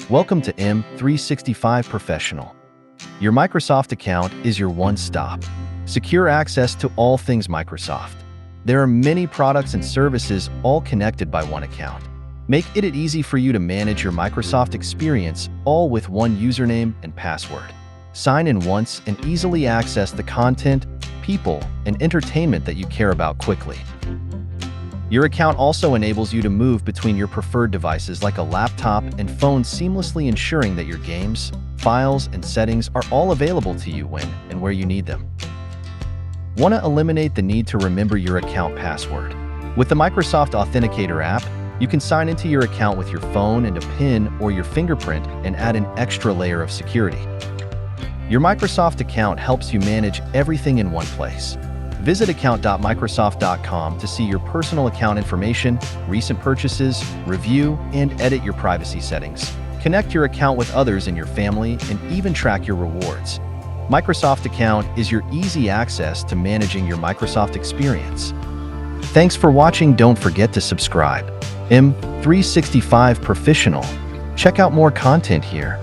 Welcome to M365 Professional. Your Microsoft account is your one-stop. Secure access to all things Microsoft. There are many products and services all connected by one account. Make it easy for you to manage your Microsoft experience all with one username and password. Sign in once and easily access the content, people, and entertainment that you care about quickly. Your account also enables you to move between your preferred devices like a laptop and phone, seamlessly ensuring that your games, files, and settings are all available to you when and where you need them. Want to eliminate the need to remember your account password? With the Microsoft Authenticator app, you can sign into your account with your phone and a PIN or your fingerprint and add an extra layer of security. Your Microsoft account helps you manage everything in one place. Visit account.microsoft.com to see your personal account information, recent purchases, review, and edit your privacy settings. Connect your account with others in your family and even track your rewards. Microsoft Account is your easy access to managing your Microsoft experience. Thanks for watching. Don't forget to subscribe. M365 Professional. Check out more content here.